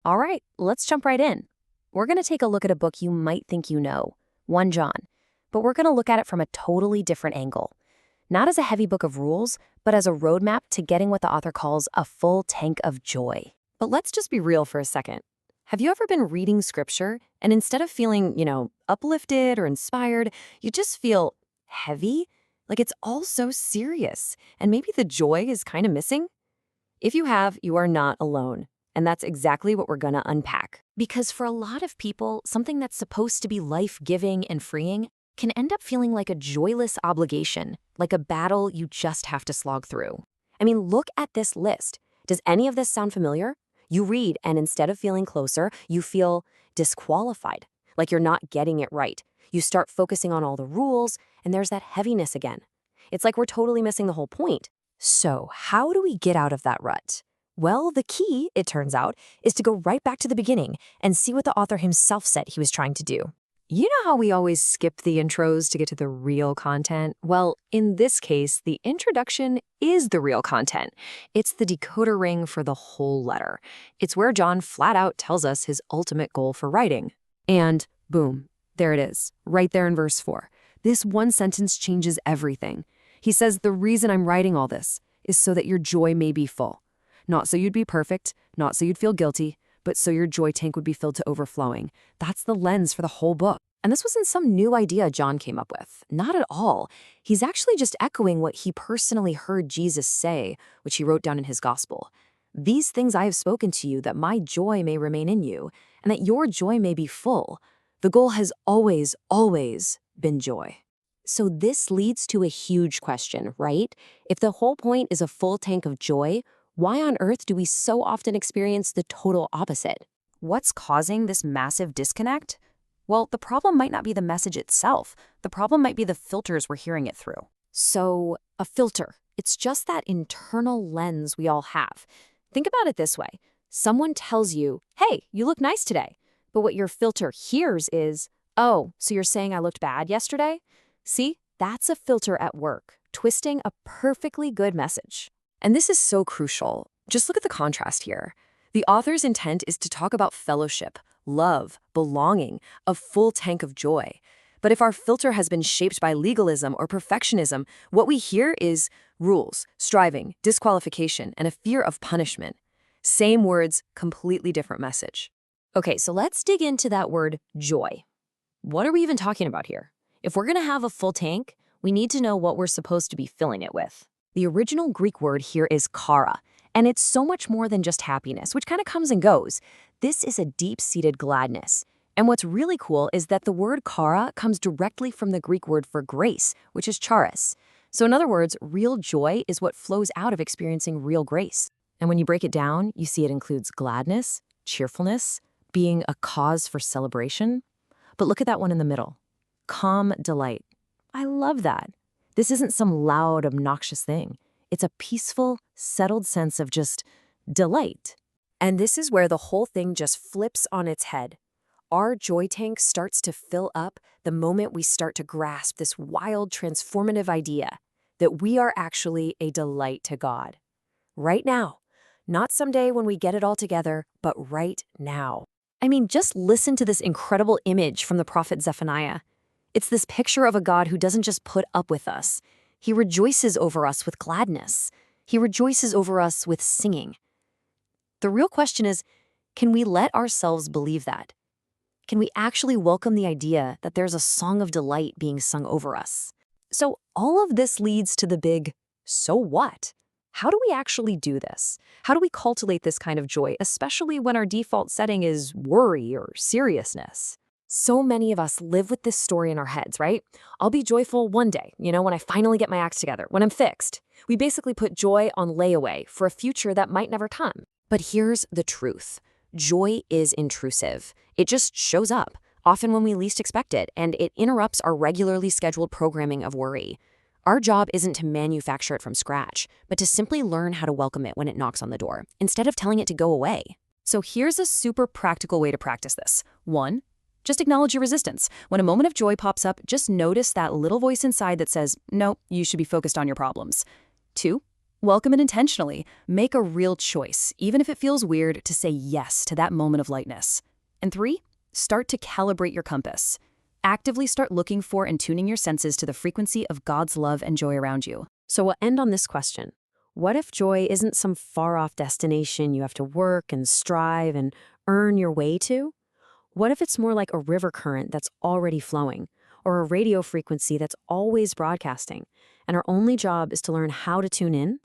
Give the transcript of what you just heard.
All right, let's jump right in. We're going to take a look at a book you might think you know, 1 John, but we're going to look at it from a totally different angle. Not as a heavy book of rules, but as a roadmap to getting what the author calls a full tank of joy. But let's just be real for a second. Have you ever been reading scripture and instead of feeling, uplifted or inspired, you just feel heavy? Like it's all so serious, and maybe the joy is kind of missing? If you have, you are not alone. And that's exactly what we're going to unpack. Because for a lot of people, something that's supposed to be life-giving and freeing can end up feeling like a joyless obligation, like a battle you just have to slog through. I mean, look at this list. Does any of this sound familiar? You read, and instead of feeling closer, you feel disqualified, like you're not getting it right. You start focusing on all the rules, and there's that heaviness again. It's like we're totally missing the whole point. So, how do we get out of that rut? Well, the key, it turns out, is to go right back to the beginning and see what the author himself said he was trying to do. You know how we always skip the intros to get to the real content? Well, in this case, the introduction is the real content. It's the decoder ring for the whole letter. It's where John flat out tells us his ultimate goal for writing. And boom, there it is, right there in verse 4. This one sentence changes everything. He says, the reason I'm writing all this is so that your joy may be full. Not so you'd be perfect, not so you'd feel guilty, but so your joy tank would be filled to overflowing. That's the lens for the whole book. And this wasn't some new idea John came up with. Not at all. He's actually just echoing what he personally heard Jesus say, which he wrote down in his gospel. These things I have spoken to you, that my joy may remain in you, and that your joy may be full. The goal has always, always been joy. So this leads to a huge question, right? If the whole point is a full tank of joy, why on earth do we so often experience the total opposite? What's causing this massive disconnect? Well, the problem might not be the message itself. The problem might be the filters we're hearing it through. So, a filter. It's just that internal lens we all have. Think about it this way. Someone tells you, hey, you look nice today. But what your filter hears is, oh, so you're saying I looked bad yesterday? See, that's a filter at work, twisting a perfectly good message. And this is so crucial. Just look at the contrast here. The author's intent is to talk about fellowship, love, belonging, a full tank of joy. But if our filter has been shaped by legalism or perfectionism, what we hear is rules, striving, disqualification, and a fear of punishment. Same words, completely different message. Okay, so let's dig into that word joy. What are we even talking about here? If we're going to have a full tank, we need to know what we're supposed to be filling it with. The original Greek word here is chara, and it's so much more than just happiness, which kind of comes and goes. This is a deep-seated gladness. And what's really cool is that the word chara comes directly from the Greek word for grace, which is charis. So in other words, real joy is what flows out of experiencing real grace. And when you break it down, you see it includes gladness, cheerfulness, being a cause for celebration. But look at that one in the middle. Calm delight. I love that. This isn't some loud, obnoxious thing. It's a peaceful, settled sense of just delight. And this is where the whole thing just flips on its head. Our joy tank starts to fill up the moment we start to grasp this wild, transformative idea that we are actually a delight to God. Right now. Not someday when we get it all together, but right now. I mean, just listen to this incredible image from the prophet Zephaniah. It's this picture of a God who doesn't just put up with us. He rejoices over us with gladness. He rejoices over us with singing. The real question is, can we let ourselves believe that? Can we actually welcome the idea that there's a song of delight being sung over us? So all of this leads to the big, so what? How do we actually do this? How do we cultivate this kind of joy, especially when our default setting is worry or seriousness? So many of us live with this story in our heads, right? I'll be joyful one day, when I finally get my act together, when I'm fixed. We basically put joy on layaway for a future that might never come. But here's the truth. Joy is intrusive. It just shows up, often when we least expect it, and it interrupts our regularly scheduled programming of worry. Our job isn't to manufacture it from scratch, but to simply learn how to welcome it when it knocks on the door, instead of telling it to go away. So here's a super practical way to practice this. 1. Just acknowledge your resistance. When a moment of joy pops up, just notice that little voice inside that says, no, you should be focused on your problems. 2, Welcome it intentionally. Make a real choice, even if it feels weird, to say yes to that moment of lightness. And 3, start to calibrate your compass. Actively start looking for and tuning your senses to the frequency of God's love and joy around you. So we'll end on this question. What if joy isn't some far-off destination you have to work and strive and earn your way to? What if it's more like a river current that's already flowing, or a radio frequency that's always broadcasting, and our only job is to learn how to tune in?